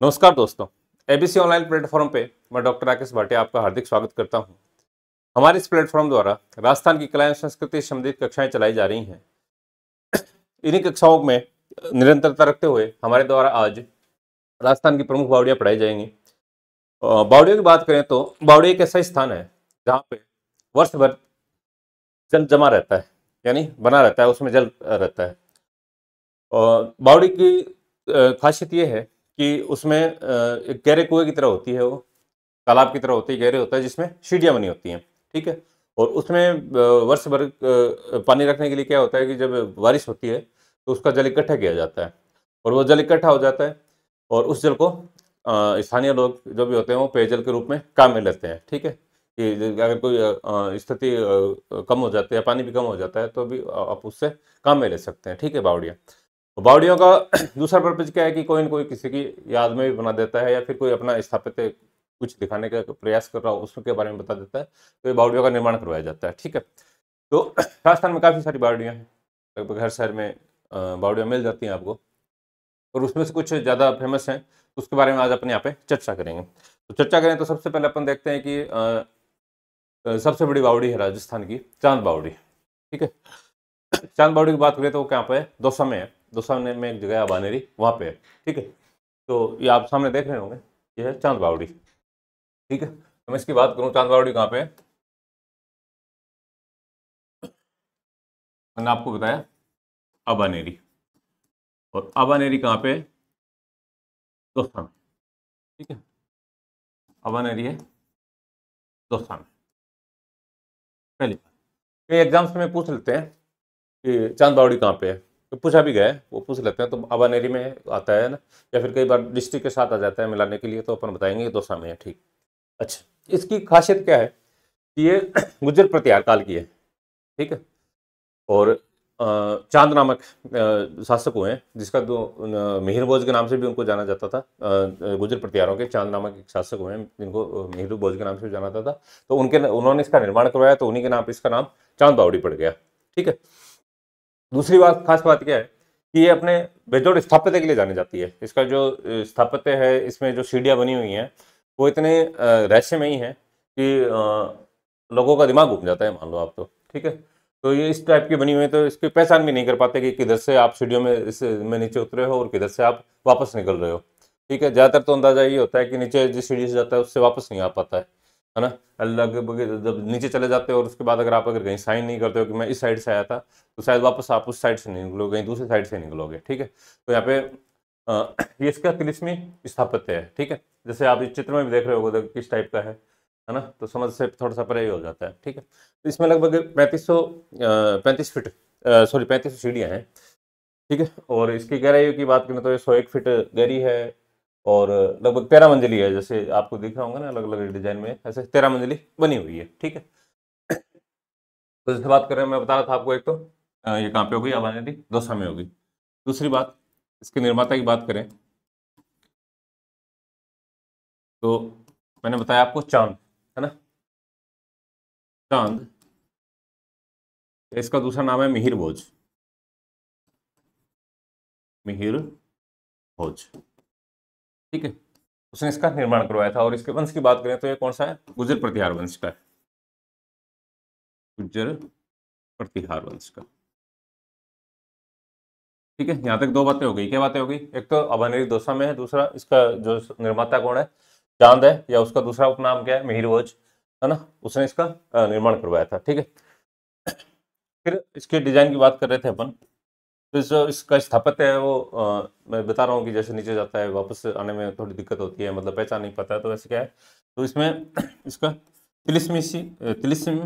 नमस्कार दोस्तों। ABC online platform पे मैं डॉक्टर राकेश भाटिया आपका हार्दिक स्वागत करता हूं। हमारे इस प्लेटफॉर्म द्वारा राजस्थान की कला एवं संस्कृति से संबंधित कक्षाएं चलाई जा रही हैं। इन्हीं कक्षाओं में निरंतरता रखते हुए हमारे द्वारा आज राजस्थान की प्रमुख बावड़ियां पढ़ाई जाएंगी। बावड़ियों की बात करें तो बावड़ी एक ऐसा स्थान है जहाँ पे वर्ष भर जल जमा रहता है, यानी बना रहता है, उसमें जल रहता है। और बावड़ी की खासियत ये है कि उसमें एक गहरे कुएं की तरह होती है, वो तालाब की तरह होती है, गहरे होता है, जिसमें सीढ़ियाँ बनी होती हैं। ठीक है। और उसमें वर्ष भर पानी रखने के लिए क्या होता है कि जब बारिश होती है तो उसका जल इकट्ठा किया जाता है, और वो जल इकट्ठा हो जाता है और उस जल को स्थानीय लोग जो भी होते हैं वो पेयजल के रूप में काम में लेते हैं। ठीक है। कि अगर कोई स्थिति कम हो जाती है, पानी भी कम हो जाता है, तो भी आप उससे काम में ले सकते हैं। ठीक है। बावड़ियाँ, बावड़ियों का दूसरा पर्पज क्या है कि कोई न कोई किसी की याद में भी बना देता है, या फिर कोई अपना स्थापित कुछ दिखाने का प्रयास कर रहा हो उसके बारे में बता देता है, तो ये बावड़ियों का निर्माण करवाया जाता है। ठीक है। तो राजस्थान में काफ़ी सारी बावड़ियाँ हैं, लगभग हर शहर में बावड़ियाँ मिल जाती हैं आपको, और उसमें से कुछ ज़्यादा फेमस हैं, उसके बारे में आज अपन यहाँ पे चर्चा करेंगे। तो चर्चा करें तो सबसे पहले अपन देखते हैं कि सबसे बड़ी बावड़ी है राजस्थान की चांद बावड़ी। ठीक है। चांद बावड़ी की बात करें तो वो कहाँ पे है? दौसा में है। दौसा में एक जगह है बानेरी, वहाँ पे है। ठीक है। तो ये आप सामने देख रहे होंगे, ये है चांद बावड़ी। ठीक है। तो मैं इसकी बात करूँ, चांद बावड़ी कहाँ पे है, मैंने आपको बताया अबानेरी। और अबानेरी कहाँ पे है? दौसा में। ठीक है। अबानेरी है दौसा में। पहली बात, कई एग्जाम्स में पूछ लेते हैं कि चांद बावड़ी कहाँ पे है, तो पूछा भी गया है, वो पूछ लेते हैं तो अबानेरी में आता है ना, या फिर कई बार डिस्ट्रिक्ट के साथ आ जाता है मिलाने के लिए, तो अपन बताएंगे कि दौसा में है। ठीक। अच्छा, इसकी खासियत क्या है कि ये गुर्जर प्रतिहार काल की है। ठीक है। और चांद नामक शासक हुए हैं, जिसका दो मिहिर भोज के नाम से भी उनको जाना जाता था। गुर्जर प्रतिहारों के चांद नामक एक शासक हुए हैं, जिनको मिहिर भोज के नाम से भी जाना जाता था। तो उन्होंने इसका निर्माण करवाया, तो उन्हीं के नाम पे इसका नाम चांद बावड़ी पड़ गया। ठीक है। दूसरी बात, खास बात क्या है कि ये अपने बेजोड़ स्थापत्य के लिए जानी जाती है। इसका जो स्थापत्य है, इसमें जो सीढ़ियाँ बनी हुई हैं, वो इतने रहस्यमयी हैं कि लोगों का दिमाग घूम जाता है, मान लो आप तो। ठीक है। तो ये इस टाइप की बनी हुई है, तो इसकी पहचान भी नहीं कर पाते कि किधर से आप सीढ़ियों में में नीचे उतरे हो और किधर से आप वापस निकल रहे हो। ठीक है। ज़्यादातर तो अंदाजा ये होता है कि नीचे जिस सीढ़ी से जाता है उससे वापस नहीं आ पाता है ना। लगभग जब नीचे चले जाते हो और उसके बाद अगर कहीं साइन नहीं करते हो कि मैं इस साइड से आया था, तो शायद वापस आप उस साइड से नहीं निकलोगे, कहीं दूसरी साइड से निकलोगे। ठीक है। तो यहाँ पे ये इसका तिलिस्मी स्थापत्य है। ठीक है। जैसे आप इस चित्र में भी देख रहे हो किस टाइप का है ना, तो समझ से थोड़ा सा परे ही हो जाता है। ठीक है। तो इसमें लगभग 35 फीट, सॉरी 35 सीढ़ियाँ हैं। ठीक है। और इसकी गहराई की बात करें तो ये 101 फीट गहरी है, और लगभग 13 मंजिली है। जैसे आपको दिख रहा होगा ना, अलग अलग डिजाइन में ऐसे 13 मंजिली बनी हुई है। ठीक है। तो जैसे बात करें, मैं बता रहा था आपको, एक तो ये कहाँ पे होगी, आबादी थी दौसा में होगी। दूसरी बात, इसके निर्माता की बात करें तो मैंने बताया आपको चांद, है ना, चांद। इसका दूसरा नाम है मिहिर भोज, मिहिर भोज। ठीक है। उसने इसका निर्माण करवाया था। और इसके वंश की बात करें तो ये कौन सा है? गुर्जर प्रतिहार वंश का है, गुर्जर प्रतिहार वंश का। ठीक है। यहाँ तक दो बातें हो गई। क्या बातें हो गई? एक तो अभानेरी दौसा में है, दूसरा इसका जो निर्माता कौन है, चांद है, या उसका दूसरा उपनाम क्या है, मिहिर भोज, है ना, उसने इसका निर्माण करवाया था। ठीक है। फिर इसके डिजाइन की बात कर रहे थे अपन। तो जो इसका स्थापत्य है वो मैं बता रहा हूँ कि जैसे नीचे जाता है वापस आने में थोड़ी दिक्कत होती है, मतलब पहचान नहीं पाता है, तो वैसे क्या है, तो इसमें इसका तिलिस्मी सी तिलिस्मी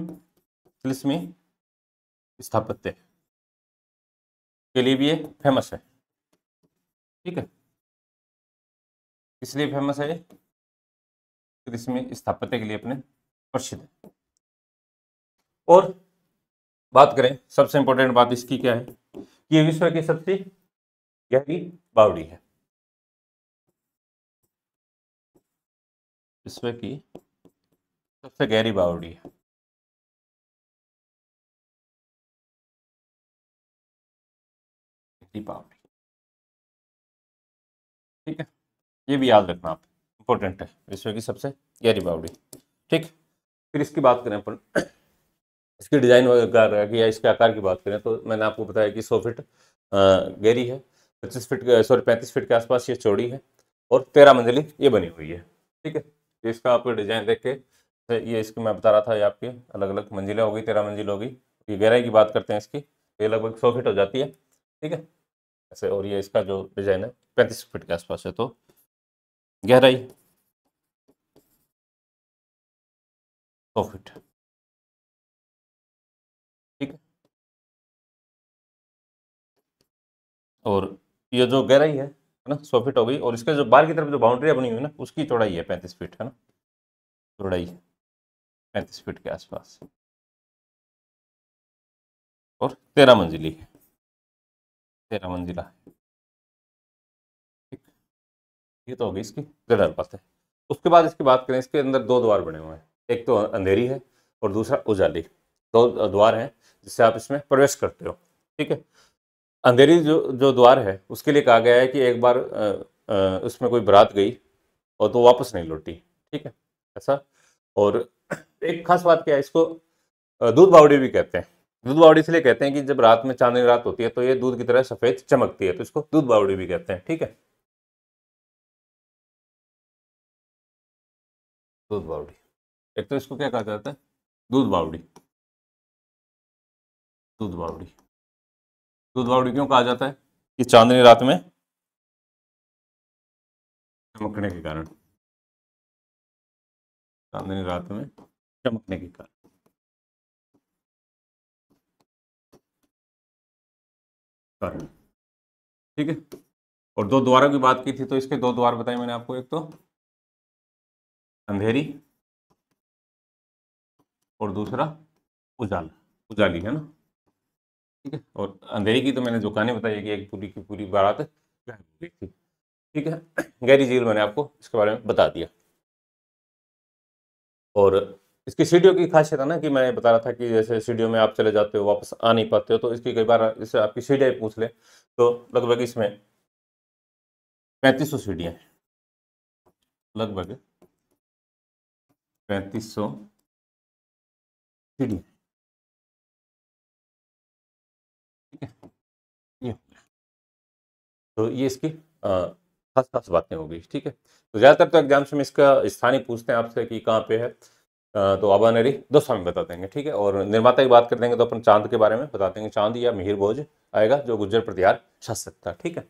तिलिस्मी स्थापत्य के लिए भी ये फेमस है। ठीक है। इसलिए फेमस है ये, तिलिस्मी स्थापत्य के लिए अपने प्रसिद्ध है। और बात करें, सबसे इंपॉर्टेंट बात इसकी क्या है कि ये विश्व की सबसे गहरी बावड़ी है, विश्व की सबसे गहरी बावड़ी है, गहरी बावड़ी। ठीक है। ये भी याद रखना आप, इंपॉर्टेंट है, विश्व की सबसे गहरी बावड़ी। ठीक, फिर इसकी बात करें अपन, इसकी डिज़ाइन वगैरह की या इसके आकार की बात करें तो मैंने आपको बताया कि 100 फीट गहरी है, 35 फीट के आसपास ये चौड़ी है और 13 मंजिली ये बनी हुई है। ठीक है, तो इसका आप डिज़ाइन देख के ये इसकी मैं बता रहा था, ये आपकी अलग अलग मंजिलें होगी, 13 मंजिल होगी। ये गहराई की बात करते हैं इसकी, ये लगभग 100 फीट हो जाती है। ठीक है ऐसे, और ये इसका जो डिज़ाइन है 35 फीट के आसपास है, तो गहराई 100 फीट। ठीक है, और ये जो गहराई है ना 100 फीट हो गई, और इसके जो बाहर की तरफ जो बाउंड्री बनी हुई है ना उसकी चौड़ाई है 35 फीट, है ना, चौड़ाई 35 फीट के आसपास, और 13 मंजिली है, 13 मंजिला है। ठीक, ये तो हो गई इसकी जनरल बात है। उसके बाद इसकी बात करें, इसके अंदर दो द्वार बने हुए हैं, एक तो अंधेरी है और दूसरा उजाली। दो द्वार हैं जिससे आप इसमें प्रवेश करते हो। ठीक है, अंधेरी जो जो द्वार है उसके लिए कहा गया है कि एक बार उसमें कोई बारात गई और तो वापस नहीं लौटी। ठीक है ऐसा, और एक खास बात क्या है, इसको दूध बावड़ी भी कहते हैं। दूध बावड़ी इसलिए कहते हैं कि जब रात में चांदनी रात होती है तो ये दूध की तरह सफेद चमकती है, तो इसको दूध बावड़ी भी कहते हैं। ठीक है, दूध बावड़ी, एक तो इसको क्या कहा जाता है, दूध बावड़ी। दूध बावड़ी, दूध बावड़ी क्यों कहा जाता है, कि चांदनी रात में चमकने के कारण, चांदनी रात में चमकने के कारण। ठीक है, और दो द्वारों की बात की थी तो इसके दो द्वार बताए मैंने आपको, एक तो अंधेरी और दूसरा उजाला, उजाली, है ना। ठीक है, और अंधेरी की तो मैंने जो कहानी बताई है कि एक पूरी की पूरी बारात गायब हो गई थी। ठीक है, गहरी झील मैंने आपको इसके बारे में बता दिया। और इसकी सीढ़ियों की खासियत है ना, कि मैं बता रहा था कि जैसे सीढ़ियों में आप चले जाते हो वापस आ नहीं पाते हो, तो इसकी कई बार जैसे आपकी सीढ़ियाँ पूछ ले तो लगभग इसमें 3500 सीढ़ियाँ हैं, लगभग 3500 सीढ़ी। ठीक है, ये तो ये इसकी खास खास बातें हो गई। ठीक है, तो ज़्यादातर तो एग्जाम्स में इसका स्थान ही पूछते हैं आपसे कि कहाँ पे है, तो आबानेरी दो में बता देंगे। ठीक है, और निर्माता की बात कर देंगे तो अपन चांद के बारे में बता देंगे, चांद या मिहिर भोज आएगा जो गुज्जर प्रतिहार शासक था। ठीक है,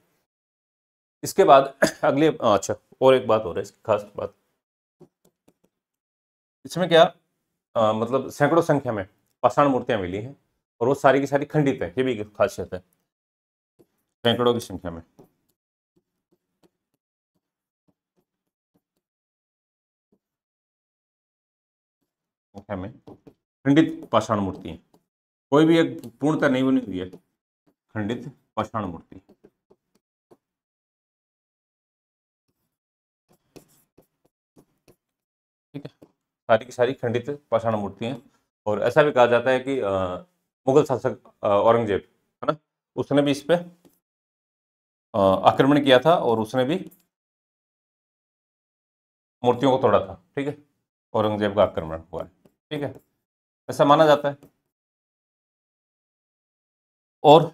इसके बाद अगले अच्छा, और एक बात हो रही है इसकी खास बात, इसमें क्या मतलब सैकड़ों संख्या में पाषाण मूर्तियां मिली हैं और वो सारी की सारी खंडित है, ये भी एक खासियत है, सैकड़ों की संख्या में खंडित पाषाण मूर्ति है, कोई भी एक पूर्णतः नहीं बनी हुई है, खंडित पाषाण मूर्ति। ठीक है, सारी की सारी खंडित पाषाण मूर्ति हैं, और ऐसा भी कहा जाता है कि मुगल शासक औरंगजेब, है ना, उसने भी इस पे आक्रमण किया था और उसने भी मूर्तियों को तोड़ा था। ठीक है, औरंगजेब का आक्रमण हुआ है। ठीक है, ऐसा माना जाता है। और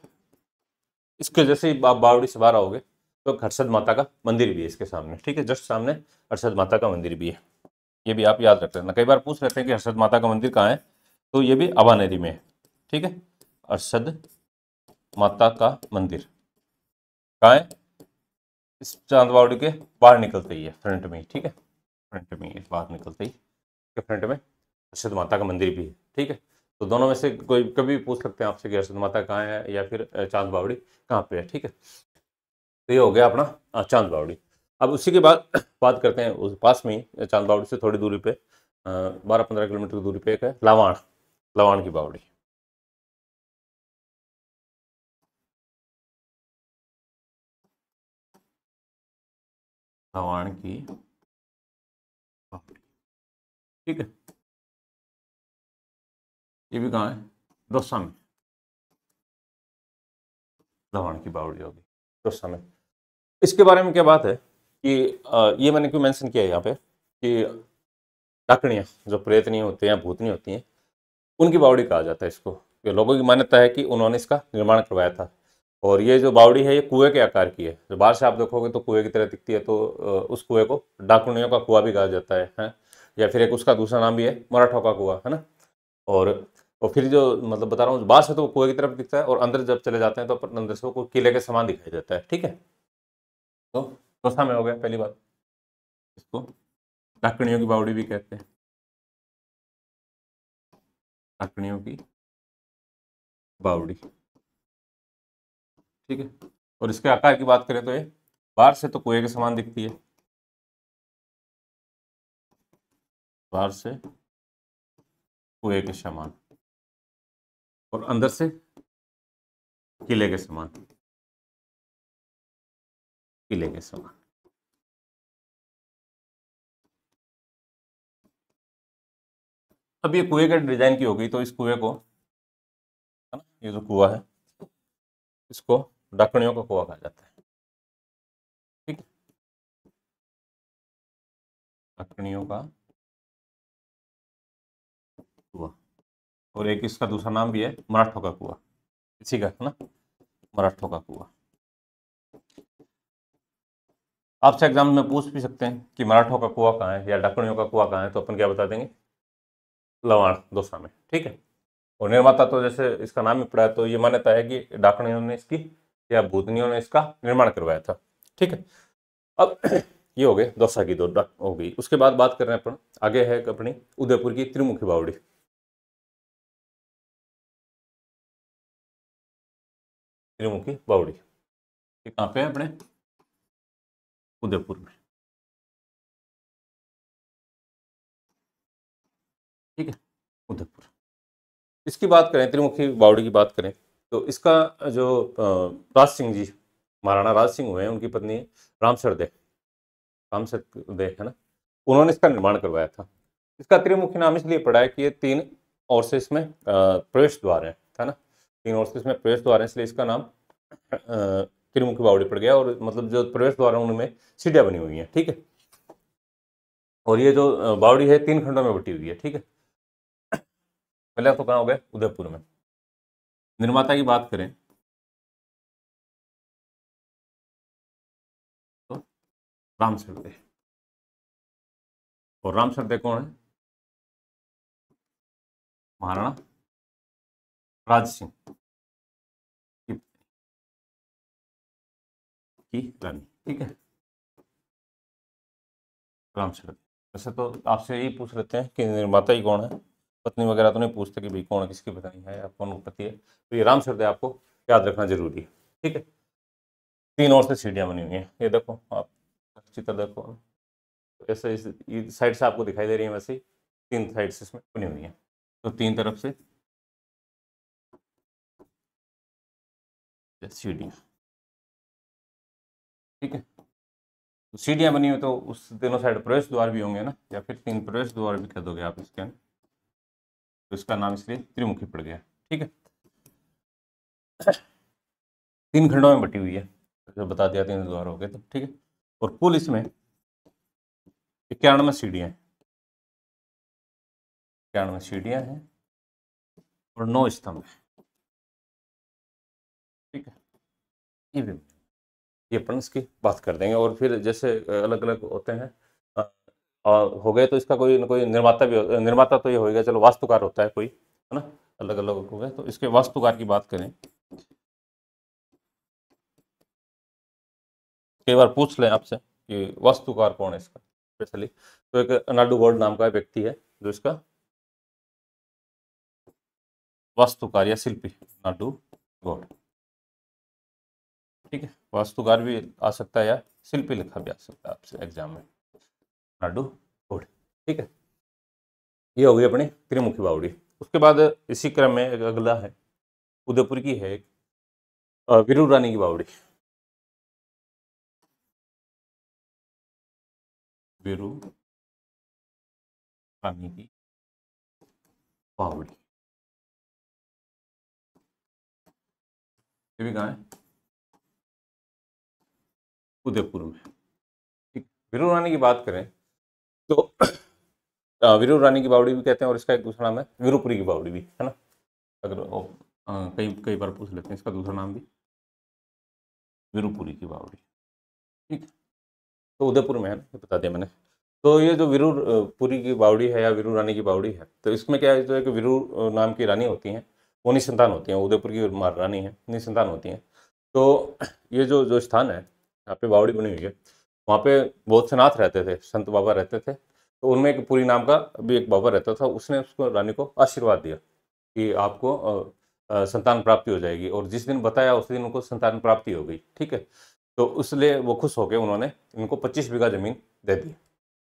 इसके जैसे ही आप बावड़ी से बाहर आओगे तो हर्षद माता का मंदिर भी है इसके सामने। ठीक है, जस्ट सामने हर्षद माता का मंदिर भी है, ये भी आप याद रख लेना, कई बार पूछ लेते हैं कि हर्षद माता का मंदिर कहाँ है, तो ये भी अभानेरी में है। ठीक है, हर्षद माता का मंदिर कहाँ है, इस चांद बावड़ी के बाहर निकलते ही है, फ्रंट में ही। ठीक है, फ्रंट में ही बाहर निकलते ही के फ्रंट में हर्षद माता का मंदिर भी है। ठीक है, तो दोनों में से कोई कभी पूछ सकते हैं आपसे कि हर्षद माता कहाँ है या फिर चांद बावड़ी कहाँ पे है। ठीक है, तो ये हो गया अपना चांद बावड़ी। अब उसी के बाद बात करते हैं उस पास में ही चांद बावड़ी से थोड़ी दूरी पे 12-15 किलोमीटर की दूरी पे एक है लावाण, लवाण की बावड़ी। लवाण की बावड़ी। ठीक है, ये भी कहाँ है, दौसा में, लवाण की बावड़ी होगी दौसा में। इसके बारे में क्या बात है कि ये मैंने क्यों मेंशन किया है यहाँ पे कि डाकणियाँ जो प्रेतनी होती हैं, भूतनी होती हैं, उनकी बावड़ी कहा जाता है इसको। ये लोगों की मान्यता है कि उन्होंने इसका निर्माण करवाया था। और ये जो बावड़ी है ये कुएं के आकार की है। जो बाहर से आप देखोगे तो कुएं की तरह दिखती है, तो उस कुएं को डाकुनियों का कुआं भी कहा जाता है? या फिर एक उसका दूसरा नाम भी है मराठों का कुआं, है ना। और फिर जो मतलब बता रहा हूँ, बाहर से तो कुएं की तरफ दिखता है और अंदर जब चले जाते हैं तो अंदर से वो किले के समान दिखाई देता है। ठीक है, तो चौथा में हो गया पहली बात। इसको डाकणियों की बावड़ी भी कहते हैं, डाकणियों की बावड़ी। ठीक है, और इसके आकार की बात करें तो ये बाहर से तो कुएं के समान दिखती है, बाहर से कुएं के समान, और अंदर से किले के समान, किले के समान। अब ये कुएं के डिजाइन की होगी, तो इस कुएं को, है ना, ये जो कुआं है इसको डाकणियों का कुआं कहा जाता है। ठीक है, डाकणियों का कुआं। और एक इसका दूसरा नाम भी है मराठों का कुआं, इसी का, है ना, मराठों का कुआं। आपसे एग्जाम में पूछ भी सकते हैं कि मराठों का कुआं कहाँ है या डाकणियों का कुआं कहाँ है, तो अपन क्या बता देंगे, लवाण दौसा में। ठीक है, और निर्माता तो जैसे इसका नाम ही पड़ा है, तो ये मान्यता है कि डाकणियों ने इसकी या भूतनियों ने इसका निर्माण करवाया था। ठीक है, अब ये हो गए दौसा की दो हो गई। उसके बाद बात कर रहे हैं अपन, आगे है अपनी उदयपुर की त्रिमुखी बावड़ी। त्रिमुखी बावड़ी ये कहाँ पे है, अपने उदयपुर में। ठीक है, उदयपुर। इसकी बात करें, त्रिमुखी बावड़ी की बात करें, तो इसका जो राज सिंह जी, महाराणा राज सिंह हुए हैं, उनकी पत्नी रामसर दे, रामसर दे, है ना, उन्होंने इसका निर्माण करवाया था। इसका त्रिमुखी नाम इसलिए पड़ा है कि ये तीन ओर से इसमें प्रवेश द्वार है ना, तीन ओर से इसमें प्रवेश द्वार है, इसलिए इसका नाम त्रिमुखी बावड़ी पड़ गया। और मतलब जो प्रवेश द्वार है उनमें सीढ़ियाँ बनी हुई हैं। ठीक है, और ये जो बावड़ी है तीन खंडों में बटी हुई है। ठीक है, पहले तो कहाँ हो गए, उदयपुर में। निर्माता की बात करें तो राम सरदे, और राम सरदे कौन है, महाराणा राज सिंह की रानी। ठीक है, राम सरदे। वैसे तो आपसे यही पूछ लेते हैं कि निर्माता ही कौन है, पत्नी वगैरह तो नहीं पूछते कि भाई कौन है, किसकी पत्नी है या कौन पति है। तो ये राम सरदे आपको याद रखना जरूरी है। ठीक है, तीन ओर से सीढ़ियाँ बनी हुई हैं, ये देखो आप चित्र देखो, ऐसे इस साइड से आपको दिखाई दे रही है, वैसे ही तीन साइड से इसमें बनी हुई है, तो तीन तरफ से सीढ़ियाँ। ठीक है, तो सीढ़ियाँ बनी हुई, तो उस तीनों साइड प्रवेश द्वार भी होंगे ना, या फिर तीन प्रवेश द्वार भी कह दोगे आप इसके, तो इसका नाम इसलिए त्रिमुखी पड़ गया। ठीक है, तीन खंडों में बटी हुई है, तो बता दिया तीन द्वार हो गए तो। ठीक है, और कुल इसमें 91 सीढ़ियाँ हैं, 91 सीढ़ियाँ हैं और 9 स्तंभ है। ठीक है, ये भी ये अपन इसकी बात कर देंगे। और फिर जैसे अलग अलग होते हैं हो गए, तो इसका कोई न कोई निर्माता भी निर्माता तो ये होएगा, चलो वास्तुकार होता है कोई, है ना, अलग अलग हो गए। तो इसके वास्तुकार की बात करें, कई बार पूछ लें आपसे कि वास्तुकार कौन है इसका स्पेशली, तो एक अनाडू गौड नाम का व्यक्ति है जो इसका वास्तुकार या शिल्पी, नाडू गौड। ठीक है, वास्तुकार भी आ सकता है या शिल्पी लिखा भी आ सकता है आपसे एग्जाम में, नाडू गौड। ठीक है, ये हो गई अपनी त्रिमुखी बावड़ी। उसके बाद इसी क्रम में एक अगला है, उदयपुर की है एक वीरू रानी की बावड़ी। वीरू रानी की बावड़ी, ये भी कहाँ है, उदयपुर में। ठीक वीरू रानी की बात करें तो वीरू रानी की बावड़ी भी कहते हैं और इसका एक दूसरा नाम है वीरूपुरी की बावड़ी भी, है ना। अगर कई कई बार पूछ लेते हैं इसका दूसरा नाम भी वीरूपुरी की बावड़ी, ठीक। तो उदयपुर में है ना, ये बता दिया मैंने। तो ये जो वीरूपुरी की बावड़ी है या वीरू रानी की बावड़ी है, तो इसमें क्या है, जो है कि वीरू नाम की रानी होती हैं, वो निसंतान होती हैं। उदयपुर की रानी है, निसंतान होती हैं। तो ये जो जो स्थान है, यहाँ पे बावड़ी बनी हुई है, वहाँ पे बहुत से नाथ रहते थे, संत बाबा रहते थे। तो उनमें एक पुरी नाम का भी एक बाबा रहता था, उसने उसको रानी को आशीर्वाद दिया कि आपको संतान प्राप्ति हो जाएगी, और जिस दिन बताया उस दिन उनको संतान प्राप्ति हो गई, ठीक है। तो इसलिए वो खुश होकर उन्होंने इनको 25 बीघा जमीन दे दी,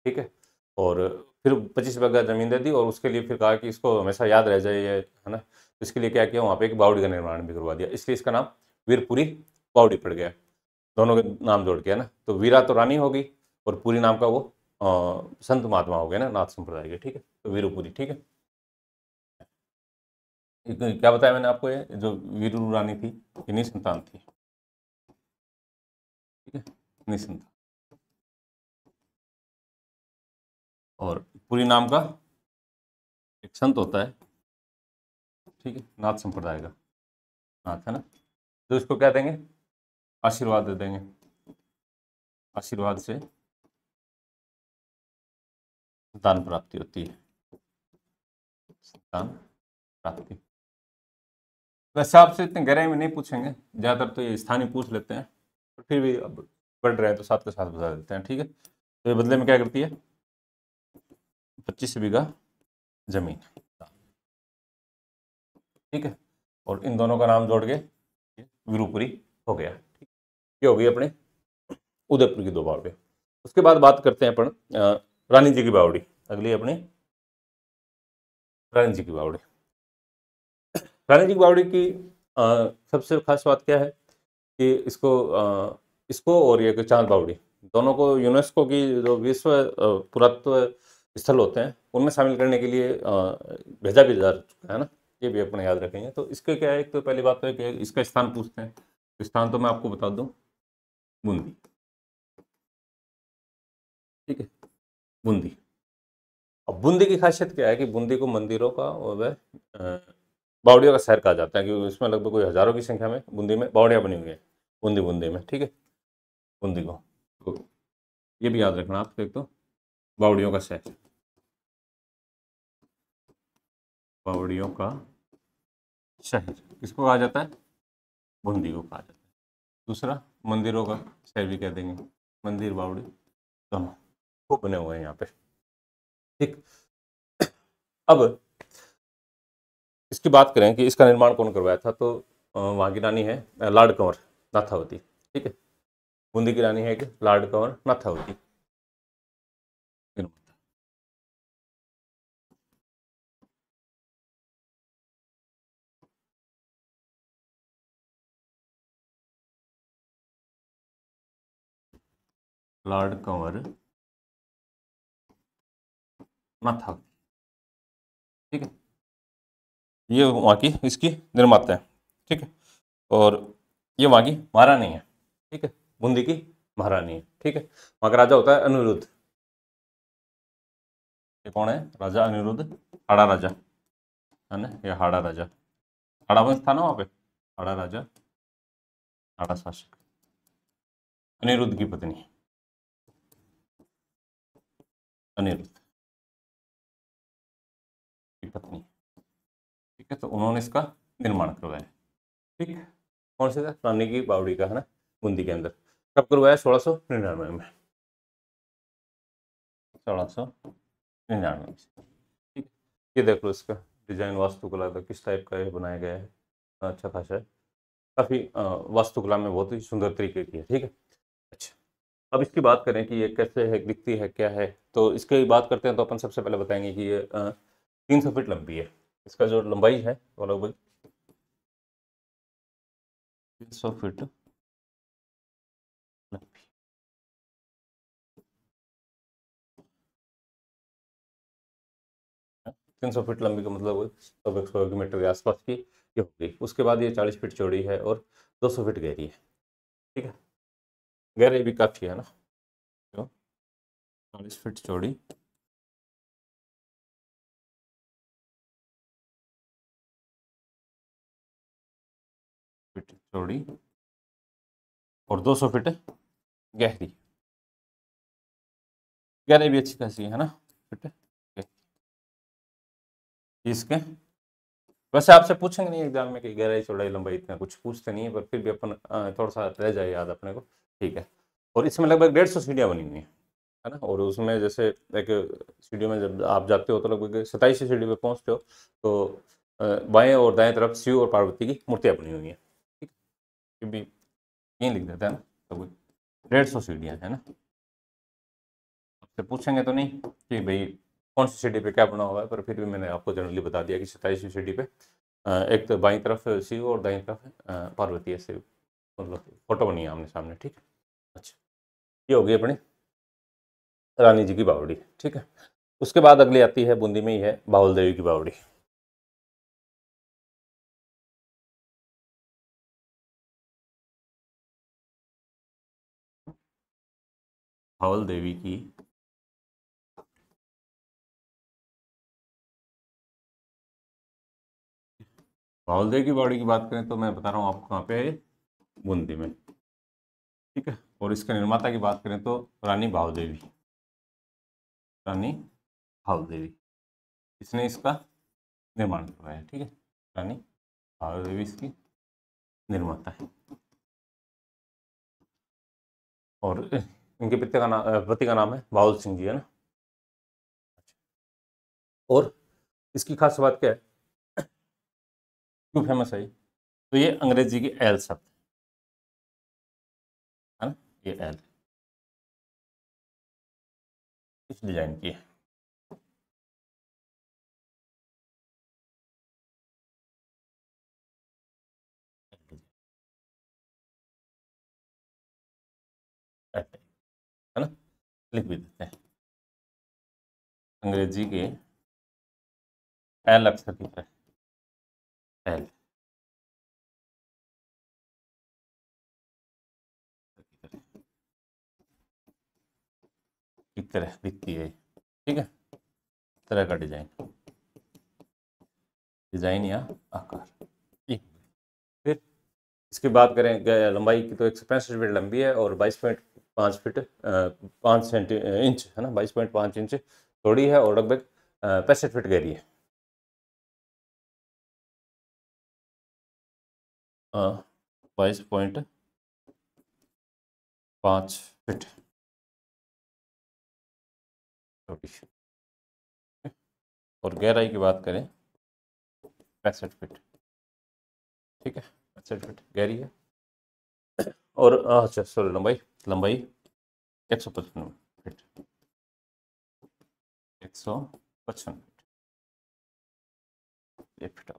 ठीक है। और फिर 25 बीघा जमीन दे दी, और उसके लिए फिर कहा कि इसको हमेशा याद रह जाए, है ना। इसके लिए क्या किया, वहाँ पे एक बावड़ी का निर्माण भी करवा दिया, इसलिए इसका नाम वीरपुरी बावड़ी पड़ गया, दोनों के नाम जोड़ के, है ना। तो वीरा तो रानी हो गई, और पुरी नाम का वो संत महात्मा हो गया ना, नाथ संप्रदाय के, ठीक है। तो वीरपुरी, ठीक है। क्या बताया मैंने आपको, ये जो वीरू रानी थी ये निसंतान थी, ठीक है, निसंतान। और पुरी नाम का एक संत होता है, ठीक है, नाथ संप्रदाय का नाथ, है ना। तो इसको क्या देंगे, आशीर्वाद दे देंगे, आशीर्वाद से संतान प्राप्ति होती है, संतान प्राप्ति। वैसे आपसे इतने गहराई में नहीं पूछेंगे, ज़्यादातर तो ये स्थानीय पूछ लेते हैं, पर फिर भी अब पढ़ रहे हैं तो साथ के साथ बता देते हैं, ठीक है। तो ये बदले में क्या करती है, 25 बीघा जमीन, ठीक है। और इन दोनों का नाम जोड़ के वीरूपुरी हो गया, ठीक। ये हो गई अपने उदयपुर की दो बावड़ी। उसके बाद बात करते हैं अपन रानी जी की बावड़ी, अगली अपनी रानी जी की बावड़ी। रानी जी की बावड़ी की सबसे खास बात क्या है कि इसको और ये चांद बावड़ी दोनों को यूनेस्को की जो विश्व पुरातत्व स्थल होते हैं उनमें शामिल करने के लिए भेजा भी जा चुका है ना, ये भी अपने याद रखेंगे। तो इसके क्या है, एक तो पहली बात तो है कि इसका स्थान पूछते हैं, स्थान तो मैं आपको बता दूं, बूंदी, ठीक है, बूंदी। अब बूंदी की खासियत क्या है कि बूंदी को मंदिरों का और वह बावड़ियों का शहर कहा जाता है, क्योंकि इसमें लगभग कोई हजारों की संख्या में बूंदी में बावड़ियाँ बनी हुई है, बूंदी बूंदी में, ठीक है, बूंदी को। तो ये भी याद रखना आप, एक तो बावड़ियों का शहर, बावड़ियों का शहर किसको कहा जाता है, बूंदी को कहा जाता है। दूसरा मंदिरों का शहर भी कह देंगे, मंदिर बावड़ी दोनों खूब बने हुए हैं यहाँ पे, ठीक। अब इसकी बात करें कि इसका निर्माण कौन करवाया था, तो वहाँ की रानी है लाड कंवर नाथावती, ठीक है। बूंदी की रानी है कि लाड कंवर नाथावती। लाड कंवर नाथावती, ठीक है, ये वहाँ की इसकी निर्माता है, ठीक है। और ये वहाँ की महारानी है, ठीक है, बूंदी की महारानी है, ठीक है। वहाँ का राजा होता है अनिरुद्ध। ये कौन है, राजा अनिरुद्ध, हाड़ा राजा, है ना, ये हाड़ा राजा, हाड़ा वंश था ना वहाँ पे, हाड़ा राजा, हाड़ा शासक, अनिरुद्ध की पत्नी, अनिरुद्ध की पत्नी, ठीक है। तो उन्होंने इसका निर्माण करवाया, ठीक। कौन से रानी की बावड़ी का, है ना, बूंदी के अंदर। कब करवाया, 1699 में, 1699 में, ठीक। ये देख लो इसका डिजाइन, वास्तुकला का किस टाइप का ये बनाया गया है, अच्छा खासा है, काफी वास्तुकला में बहुत ही सुंदर तरीके की है, ठीक है। अच्छा, अब इसकी बात करें कि ये कैसे है, दिखती है, क्या है, तो इसकी बात करते हैं तो अपन सबसे पहले बताएंगे कि ये 300 फीट लंबी है। इसका जो लंबाई है वो लगभग 300 फीट लंबी, 300 फीट लंबी का मतलब 100 किलोमीटर के आसपास की ये होगी। उसके बाद ये 40 फीट चौड़ी है और 200 फीट गहरी है, ठीक है, गहरी भी काफ़ी है ना, 40 फीट चौड़ी, फीट चौड़ी और 200 फीट गहरी। गहराई भी अच्छी खासी है ना, फीट इसके। वैसे आपसे पूछेंगे नहीं एग्जाम में कि गहराई चौड़ाई लंबाई, इतना कुछ पूछते नहीं है, पर फिर भी अपन थोड़ा सा रह जाए याद अपने को, ठीक है। और इसमें लगभग 150 सीढ़ियाँ बनी हुई हैं, है ना। और उसमें जैसे एक सीढ़ी में जब आप जाते हो तो लगभग 27 सीढ़ी पे पहुंचते हो, तो बाएं और दाएं तरफ शिव और पार्वती की मूर्तियाँ बनी हुई हैं, ठीक है। भी यहीं लिख देते हैं ना, लगभग 150 सीढ़ियाँ है ना। आपसे पूछेंगे तो नहीं कि भाई कौन सी सीढ़ी पे क्या बना हुआ है, पर फिर भी मैंने आपको जनरली बता दिया कि 27वीं सीढ़ी पे एक तो बाईं तरफ शिव और दाईं तरफ पार्वती, ऐसे मतलब फोटो बनी है आमने सामने, ठीक है। अच्छा, ये होगी अपनी रानी जी की बावड़ी, ठीक है। उसके बाद अगली आती है, बूंदी में ही है, बाहुल देवी की बावड़ी। बाहुल देवी की बाहुल देवी की बावड़ी की बात करें तो मैं बता रहा हूँ आपको कहाँ पे है, बूंदी में, ठीक है। और इसके निर्माता की बात करें तो रानी भाव देवी, रानी भाव देवी, इसने इसका निर्माण करवाया, ठीक है। रानी भाव देवी इसकी निर्माता है। और इनके पति का नाम है बाउल सिंह जी, है ना। और इसकी खास बात क्या है, क्यों फेमस है, तो ये अंग्रेजी की एल शब्द है ना, ये एल इस डिजाइन की है। है ना, लिख भी देते हैं अंग्रेजी के एल अक्षर की तरह, एल की तरह दिखती है, ठीक है। तरह का डिजाइन, डिजाइन या आकार, ये। फिर इसकी बात करें लंबाई की तो 165 फीट लंबी है और 22.5 फीट 5 इंच है ना, 22.5 इंच चौड़ी है और लगभग 65 फीट गहरी है। 22.5 फीट चौड़ी, और गहराई की बात करें 65 फीट, ठीक है। 65 फीट गहरी है। और अच्छा सॉरी, लंबाई लंबाई 155 फीट, 155 फीट, एक फीट,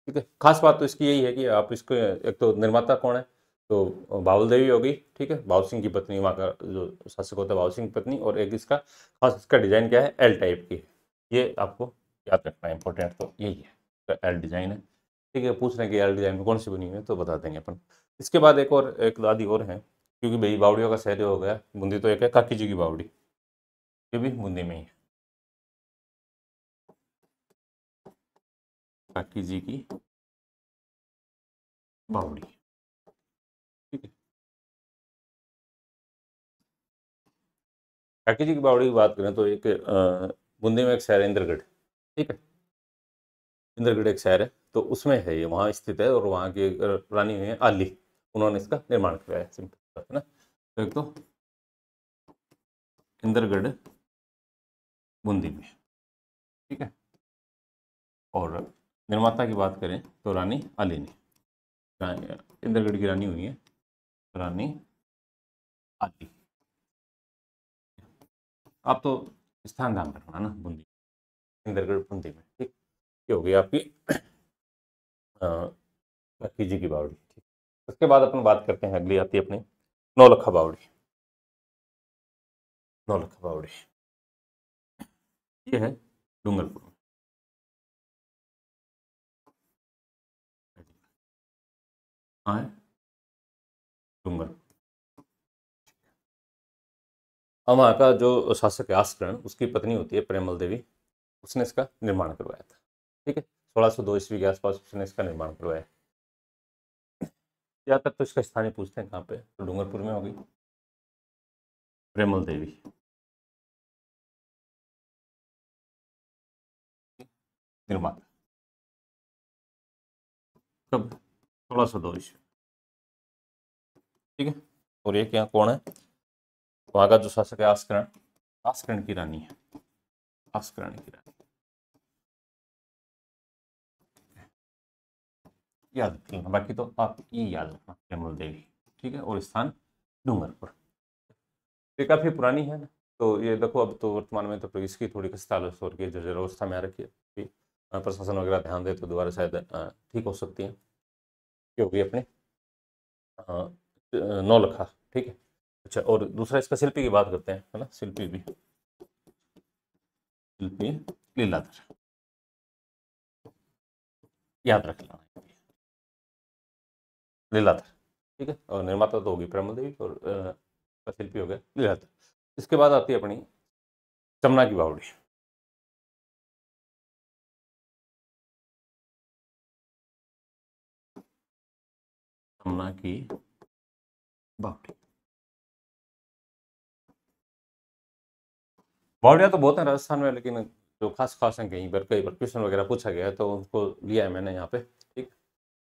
ठीक है। खास बात तो इसकी यही है कि आप इसको, एक तो निर्माता कौन है, तो बाबुल देवी होगी, ठीक है, बाबू सिंह की पत्नी, वहाँ का जो शासक होता है बाबू सिंह की पत्नी। और एक इसका खास, इसका डिजाइन क्या है, एल टाइप की है। ये आपको याद रखना है, इंपॉर्टेंट तो यही है, एल डिजाइन है, ठीक है। पूछ रहे हैं कि एल डिजाइन में कौन सी बनी हुई है, तो बता देंगे अपन। इसके बाद एक दादी और है, क्योंकि भाई बावड़ियों का शहर हो गया बूंदी, तो एक है काकी जी की बावड़ी, ये भी बूंदी में ही है, काकी जी की बावड़ी, ठीक है। काकी जी की बावड़ी की बात करें तो एक बूंदी में एक शहर है इंद्रगढ़, ठीक है। इंद्रगढ़ एक शहर है, तो उसमें है ये, वहाँ स्थित है। और वहाँ की एक रानी हुई है आली, उन्होंने इसका निर्माण कराया है, सिंपल है ना। तो एक तो इंद्रगढ़ बूंदी में, ठीक है। और निर्माता की बात करें तो रानी आली ने, इंद्रगढ़ की रानी हुई है रानी आली। आप तो स्थान ध्यान रखना ना, बूंदी, इंद्रगढ़ बूंदी में, ठीक। ये हो गई आपकी लक्की जी की बावड़ी, ठीक। उसके बाद अपन बात करते हैं, अगली आती है अपनी नौलखा बावड़ी। नौलखा बावड़ी ये है डूंगरपुर में, हाँ है डूंगर, वहाँ का जो शासक है आस्करण, उसकी पत्नी होती है प्रेमल देवी, उसने इसका निर्माण करवाया था। ठीक है, 1602 ईस्वी के आसपास उसने इसका निर्माण करवाया। ज़्यादातर तो इसका स्थानीय पूछते हैं कहाँ पे, तो डूंगरपुर में होगी प्रेमल देवी निर्माता। कब? 1602 ईस्वी। ठीक है, और ये क्या कौन है? वहाँ का जो शासक है आस्करण, आस्करण की रानी है, आस्करण की रानी, याद रखिएगा। बाकी तो आप ये याद रखना, प्रेमल देवी। ठीक है, और स्थान डूंगरपुर। ये काफ़ी पुरानी है ना, तो ये देखो अब तो वर्तमान में तो इसकी थोड़ी खस्ताहाल हो रही है, जर्जर अवस्था में आ रखी है कि प्रशासन वगैरह ध्यान दे तो दोबारा शायद ठीक हो सकती है, क्योंकि अपने नौलखा। ठीक है, अच्छा, और दूसरा इसका शिल्पी की बात करते हैं, है ना, शिल्पी भी, शिल्पी लीलाधर, याद रख लेना, लीलाधर। ठीक है, और निर्माता तो होगी प्रेमल देवी, और शिल्पी हो गया लीलाधर। इसके बाद आती है अपनी चमना की बावड़ी। चमना की बावड़ी, बावड़ियाँ तो बहुत हैं राजस्थान में, लेकिन जो खास खास हैं, कहीं पर कई बार क्वेश्चन वगैरह पूछा गया है तो उनको लिया है मैंने यहाँ पे। ठीक,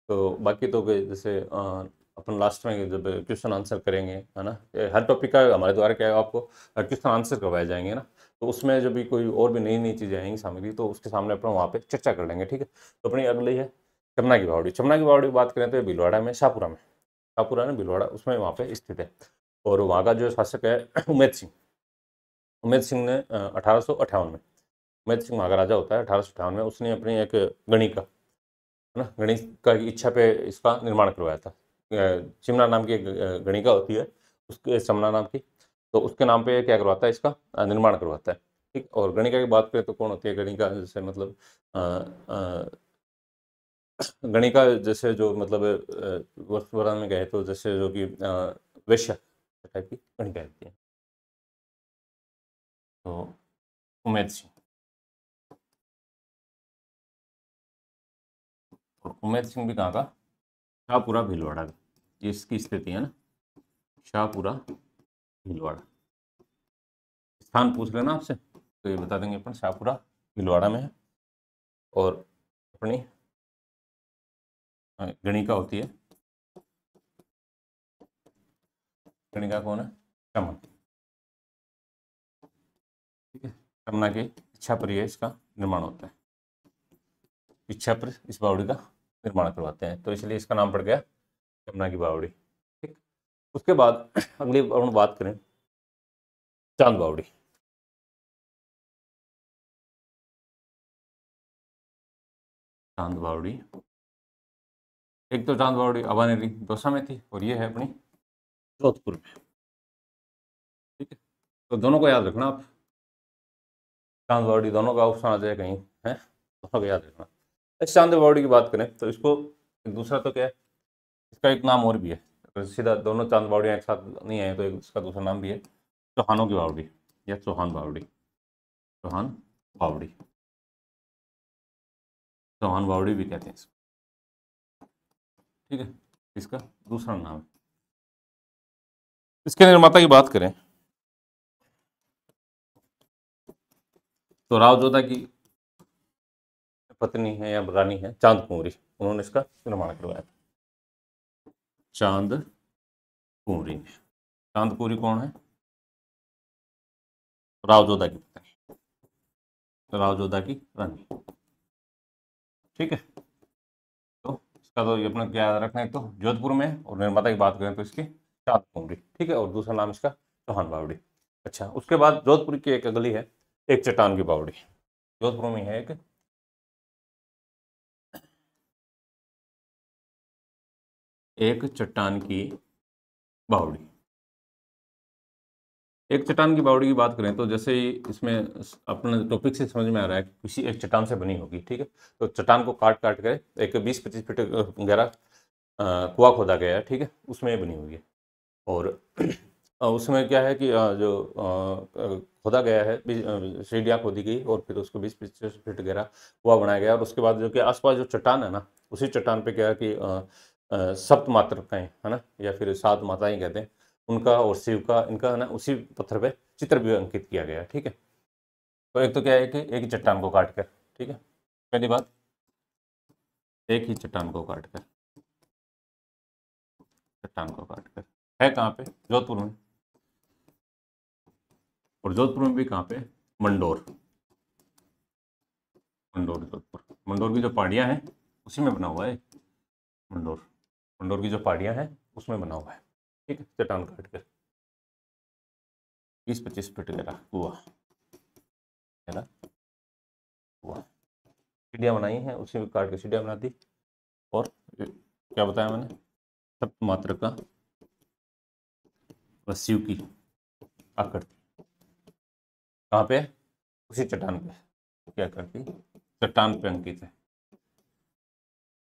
तो बाकी तो जैसे अपन लास्ट में जब क्वेश्चन आंसर करेंगे, है ना, हर टॉपिक का हमारे द्वारा क्या है, आपको क्वेश्चन आंसर करवाए जाएंगे ना, तो उसमें जब भी कोई और भी नई नई चीज़ें आएंगी सामग्री, तो उसके सामने अपन वहाँ पे चर्चा कर लेंगे। ठीक है, तो अपनी अगली है चमना की बावड़ी। चमना की बावड़ी की बात करें तो ये भीलवाड़ा में, शाहपुरा में, शाहपुरा में भीलवाड़ा, उसमें वहाँ पे स्थित है। और वहाँ का जो शासक है उमेद सिंह, उमेद सिंह ने 1858 में, उमेद सिंह वहाँ का राजा होता है 1858 में, उसने अपनी एक गणिका, है ना, गणिका की इच्छा पे इसका निर्माण करवाया था। चिमना नाम की एक गणिका होती है, उसके चमना नाम की, तो उसके नाम पे क्या करवाता है, इसका निर्माण करवाता है। ठीक, और गणिका की बात करें तो कौन होती है गणिका? जैसे मतलब गणिका जैसे जो मतलब वर्तमान में गए तो जैसे जो कि वेश्या टाइप की गणिका होती है। तो उमेद सिंह, और उमेद सिंह भी कहाँ का? शाहपुरा भीलवाड़ा का, ये इसकी स्थिति है ना, शाहपुरा भीलवाड़ा। स्थान पूछ लेना आपसे तो ये बता देंगे अपन, शाहपुरा भीलवाड़ा में है। और अपनी गणिका होती है, गणिका कौन है? चमन। ठीक है, चमना की इच्छा पर यह इसका निर्माण होता है, इच्छा पर इस बावड़ी का निर्माण करवाते हैं, तो इसलिए इसका नाम पड़ गया चमना की बावड़ी। ठीक, उसके बाद अगली हम बात करें चांद बावड़ी। चांद बावड़ी, एक तो चांद बावड़ी अवानेरी दौसा में थी, और ये है अपनी जोधपुर में। ठीक है, तो दोनों को याद रखना आप, चांद बावड़ी दोनों का ऑप्शन आ जाए कहीं, है, दोनों को याद रखना। इस चांद बावड़ी की बात करें तो इसको दूसरा तो क्या है, इसका एक नाम और भी है, अगर सीधा दोनों चांद बावड़ियाँ एक साथ नहीं आए तो एक इसका दूसरा नाम भी है चौहानों की बावड़ी, या चौहान बावड़ी, चौहान बावड़ी, चौहान बावड़ी भी कहते हैं इसको। ठीक है, इसका दूसरा नाम है। इसके निर्माता की बात करें तो राव जोधा की पत्नी है या रानी है चांद कुंवरी, उन्होंने इसका निर्माण करवाया था, चांद कुंवरी ने। चांद कुंवरी कौन है? राव जोधा की पत्नी, राव जोधा की रानी। ठीक है, तो इसका तो ये अपना क्या याद रखना है, तो जोधपुर में, और निर्माता की बात करें तो इसकी चांद कुंवरी। ठीक है, और दूसरा नाम इसका चौहान बावड़ी। अच्छा, उसके बाद जोधपुर की एक अगली है एक चट्टान की बावड़ी, जोधपुर में है एक चट्टान की बावड़ी। एक चट्टान की बावड़ी की बात करें तो जैसे ही इसमें अपने टॉपिक से समझ में आ रहा है कि किसी एक चट्टान से बनी होगी। ठीक है, तो चट्टान को काट काट कर एक 20-25 फीट गहरा कुआं खोदा गया है। ठीक है, उसमें ये बनी हुई है। और उसमें क्या है कि खोदा गया है, सीढ़ियाँ खोदी गई और फिर उसको 20-25 फीट गहरा कुआं बनाया गया, और उसके बाद जो कि आसपास जो चट्टान है ना, उसी चट्टान पे क्या है कि सप्त मातृकाएं है ना, या फिर 7 माताएं कहते हैं, उनका और शिव का, इनका है ना, उसी पत्थर पे चित्र भी अंकित किया गया है। ठीक है, तो एक तो क्या है कि एक ही चट्टान को काट कर, ठीक है, पहली बात, एक ही चट्टान को काट कर, चट्टान को काट कर है कहाँ पे, जोधपुर में, और जोधपुर में भी कहाँ पे, मंडोर, मंडोर जोधपुर, मंडोर की जो पहाड़ियाँ हैं उसी में बना हुआ है मंडोर, मंडोर की जो पहाड़ियाँ हैं उसमें बना हुआ है। ठीक है, चट्टान काट कर 20-25 फीट गहरा कुआ है ना, कुआ, सीढ़ियाँ बनाई हैं, उसी में काट के सीढ़ियाँ बना दी, और क्या बताया मैंने, सप्त मातृका व शिव की आकृति कहाँ पे, उसी चट्टान पे, क्या करती, चट्टान पे अंकित है,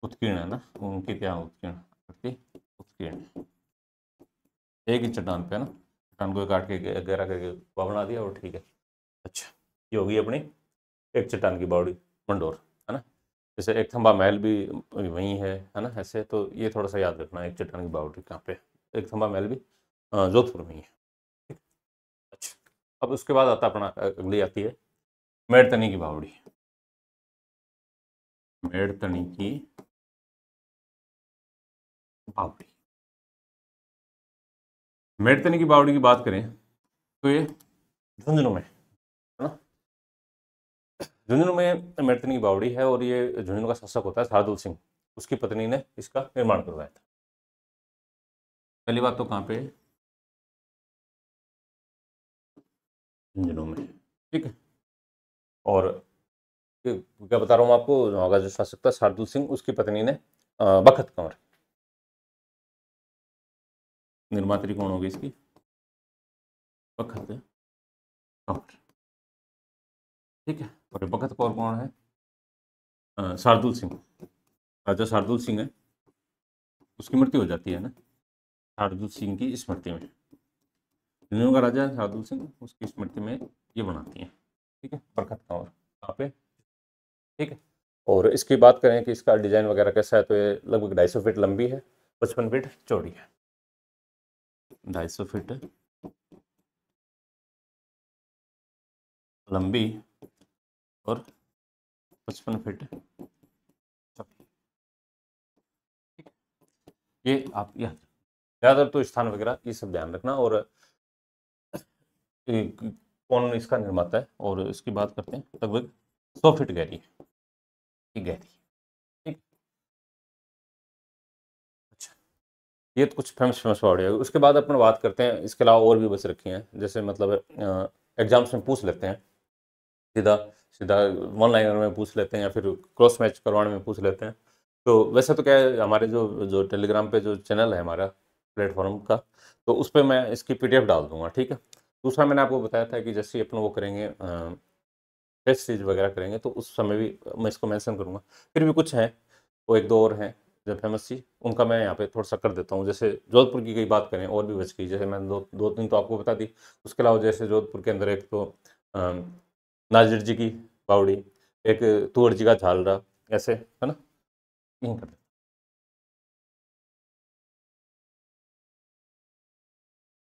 उत्कीर्ण है ना, उनकी क्या उत्कीर्ण आकृति, उत्कीर्ण, एक ही चट्टान पे है ना, चट्टान को काट के गहरा करके कुआं बना दिया और ठीक है। अच्छा, ये होगी अपनी एक चट्टान की बावड़ी मंडोर, है ना, जैसे एक थंबा महल भी वहीं है ना, ऐसे, तो ये थोड़ा सा याद रखना, एक चट्टान की बावड़ी कहाँ पे, एक थंबा महल भी जोधपुर में ही है। ठीक। अच्छा, अब उसके बाद आता अपना अगली आती है मेड़तनी की बावड़ी, मेड़तनी की बावड़ी, मेड़तनी की बावड़ी की बात करें तो ये झुंझुनू में है ना, झुंझुनू में मेड़तनी की बावड़ी है, और ये झुंझुनू का शासक होता है शार्दुल सिंह, उसकी पत्नी ने इसका निर्माण करवाया था। पहली बात तो कहाँ पे, झुंझुनू में, ठीक है, और क्या बता रहा हूँ आपको, वहाँ का जो शासक था शार्दुल सिंह, उसकी पत्नी ने बखत कंवर, निर्मात्री कौन होगी इसकी, बखत कंवर, ठीक है, और बखत कौर कौन है, शार्दुल सिंह, राजा शार्दुल सिंह है, उसकी मृत्यु हो जाती है ना, शार्दुल सिंह की स्मृति में, झुंझुनू का राजा शार्दुल सिंह, उसकी स्मृति में ये बनाती हैं। ठीक है, बरखत कंवर यहाँ पे, ठीक है, और इसकी बात करें कि इसका डिजाइन वगैरह कैसा है, तो ये लगभग 250 फीट लंबी है, 55 फीट चौड़ी है, 250 फीट लंबी और 55 फीट चौड़ी। ये आप ज़्यादातर तो स्थान वगैरह ये सब ध्यान रखना, और कौन इसका निर्माता है, और इसकी बात करते हैं, लगभग 100 फीट गहरी है, गहरी, ठीक। अच्छा, ये तो कुछ फेमस फेमस पहाड़ी है, उसके बाद अपन बात करते हैं, इसके अलावा और भी बस रखी हैं, जैसे मतलब एग्जाम्स में पूछ लेते हैं, सीधा सीधा वन लाइनर में पूछ लेते हैं, या फिर क्रॉस मैच करवाने में पूछ लेते हैं। तो वैसे तो क्या है, हमारे जो जो टेलीग्राम पे जो चैनल है हमारा प्लेटफॉर्म का, तो उस पर मैं इसकी पीडीएफ डाल दूंगा, ठीक है। दूसरा मैंने आपको बताया था कि जैसे अपन वो करेंगे, टेस्ट सीरीज वगैरह करेंगे, तो उस समय भी मैं इसको मेंशन करूंगा। फिर भी कुछ हैं, वो एक दो और हैं जो फेमस चीज, उनका मैं यहाँ पे थोड़ा सा कर देता हूँ। जैसे जोधपुर की कई बात करें, और भी बच गई, जैसे मैंने दो तीन तो आपको बता दी। उसके अलावा जैसे जोधपुर के अंदर एक तो नाजिर जी की बावड़ी, एक तुअर जी का झालरा, ऐसे है ना, यहीं कर दें।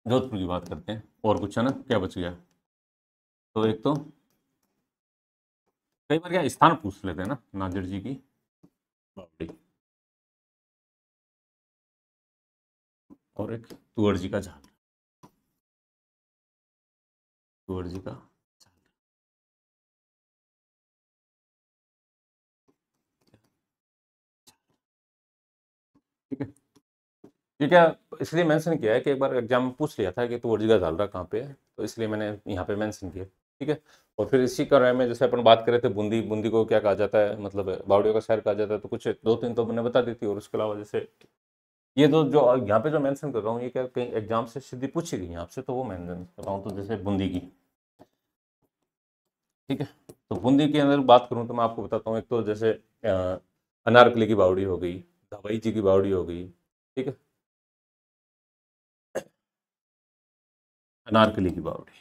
जोधपुर की बात करते हैं, और कुछ है ना, क्या बच गया, तो एक तो कई बार क्या स्थान पूछ लेते हैं ना, नाजिर जी की बावड़ी, और एक तुअर जी का झालरा, तुअर जी का झालरा, ठीक है। ये क्या इसलिए मेंशन किया है कि एक बार एग्जाम में पूछ लिया था कि तुअर जी का झालरा कहाँ पे है, तो इसलिए मैंने यहाँ पे मेंशन किया, ठीक है। और फिर इसी क्रम में जैसे अपन बात कर रहे थे, बूंदी, बूंदी को क्या कहा जाता है, मतलब बावड़ियों का शहर कहा जाता है, तो कुछ दो तीन तो मैंने बता दी थी। और उसके अलावा जैसे ये जो जो यहाँ पे जो मेंशन कर रहा हूँ, ये क्या कहीं एग्जाम से सीधी पूछी गई है आपसे, तो वो मेंशन कर रहा हूँ। तो जैसे बूंदी की, ठीक है, तो बूंदी के अंदर बात करूँ तो मैं आपको बताता हूँ, एक तो जैसे अनारकली की बावड़ी हो गई, दवाई जी की बावड़ी हो गई, ठीक है, अनारकली की बावड़ी,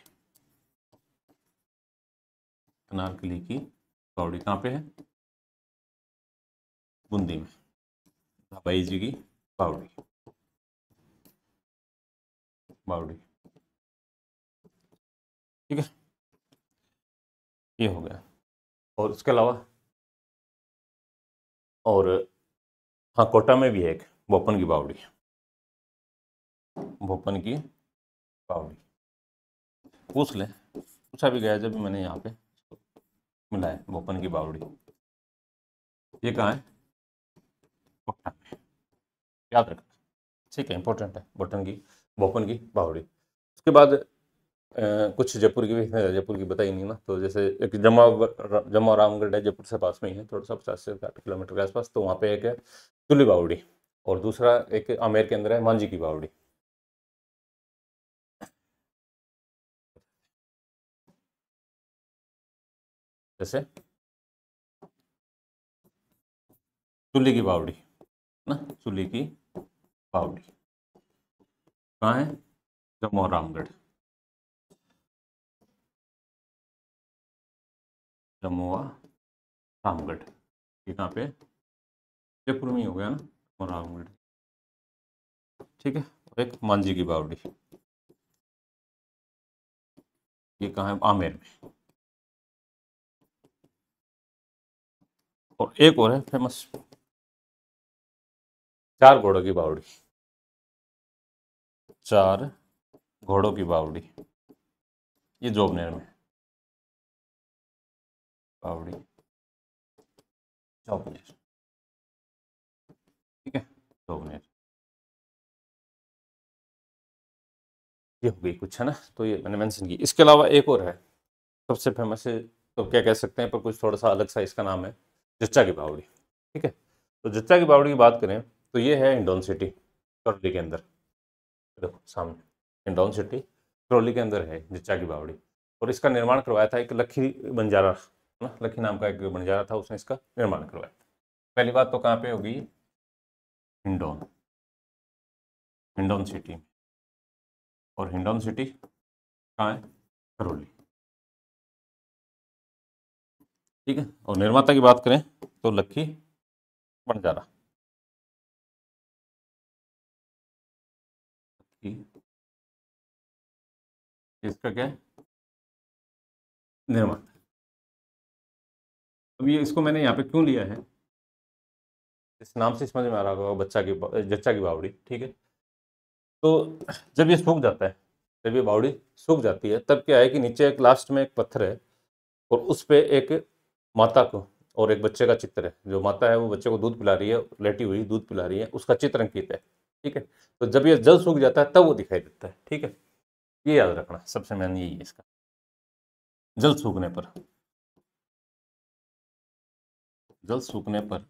अनारकली की बावड़ी कहाँ पे है? बूंदी में, भाई जी की बावड़ी, बावड़ी, ठीक है, ये हो गया। और उसके अलावा और हाँ, कोटा में भी है एक भोपन की बावड़ी, भोपन की बावड़ी, पूछ ले, पूछा भी गया जब भी मैंने यहाँ पे मिला है भोपन की बावड़ी। ये कहाँ है? कोटा में, याद रखना, ठीक है, इंपॉर्टेंट है भोपन की, भोपन की बावड़ी। उसके बाद कुछ जयपुर की भी है, जयपुर की बताई नहीं ना, तो जैसे एक जमा रामगढ़ है, जयपुर से पास में ही है, थोड़ा सा 50 से 60 किलोमीटर के आसपास, तो वहाँ पे एक है तुली बावड़ी, और दूसरा एक आमेर के अंदर है मांझी की बावड़ी। जैसे तुली की बावड़ी ना, तुली की बावड़ी कहाँ है? जम्मू और रामगढ़, जम्मू और रामगढ़, ये कहाँ पे? जयपुर में ही हो गया ना, और रामगढ़, ठीक है। और एक मांझी की बावड़ी, ये कहाँ है? आमेर में। और एक और है फेमस, चार घोड़ों की बावड़ी, चार घोड़ों की बावड़ी, ये जोबनेर में बावड़ी, जोबनेर, ठीक है, जोबनेर, ये हो गई कुछ, है ना, तो ये मैंने मेंशन की। इसके अलावा एक और है सबसे फेमस है, तो क्या कह सकते हैं, पर कुछ थोड़ा सा अलग सा इसका नाम है, जच्चा की बावड़ी, ठीक है। तो जच्चा की बावड़ी की बात करें तो ये है हिंडौन सिटी, करौली के अंदर, देखो सामने हिंडौन सिटी करौली के अंदर है जच्चा की बावड़ी। और इसका निर्माण करवाया था एक लखी बंजारा ना, लखी नाम का एक बंजारा था, उसने इसका निर्माण करवाया। पहली बात तो कहाँ पे होगी? हिंडौन, हिंडौन सिटी, और हिंडौन सिटी कहाँ है? करौली, ठीक है। और निर्माता की बात करें तो लखी बंजारा, इसका क्या है? निर्माता। अब ये इसको मैंने यहाँ पे क्यों लिया है, इस नाम से समझ में आ रहा होगा, बच्चा की जच्चा की बावड़ी, ठीक है। तो जब ये सूख जाता है, जब ये बावड़ी सूख जाती है, तब क्या है कि नीचे एक लास्ट में एक पत्थर है, और उस पे एक माता को और एक बच्चे का चित्र है। जो माता है वो बच्चे को दूध पिला रही है, लेटी हुई दूध पिला रही है, उसका चित्र अंकित है, ठीक है। तो जब ये जल सूख जाता है तब वो दिखाई देता है, ठीक है। ये याद रखना, सबसे मेन यही है इसका, जल सूखने पर, जल सूखने पर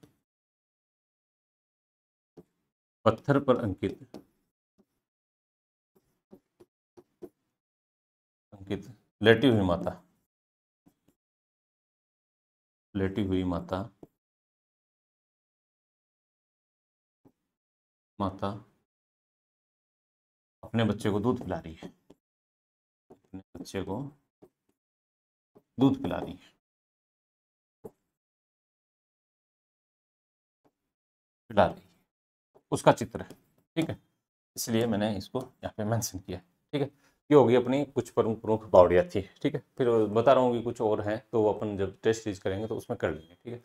पत्थर पर अंकित, अंकित लेटी हुई माता, लेटी हुई माता, माता अपने बच्चे को दूध पिला रही है, अपने बच्चे को दूध पिला रही है, पिला रही है, उसका चित्र है, ठीक है। इसलिए मैंने इसको यहाँ पे मेंशन किया है, ठीक है। ये होगी अपनी कुछ प्रमुख प्रमुख बावड़ियाँ थी, ठीक है। फिर बता रहा हूँ कि कुछ और हैं, तो अपन जब टेस्ट सीरीज करेंगे तो उसमें कर लेंगे, ठीक है।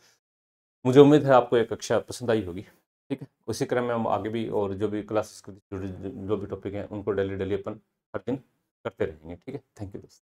मुझे उम्मीद है आपको ये कक्षा पसंद आई होगी, ठीक है। उसी क्रम में हम आगे भी और जो भी क्लासेस जो भी टॉपिक हैं उनको डेली डेली अपन हर दिन करते रहेंगे, ठीक है। थैंक यू दोस्तों।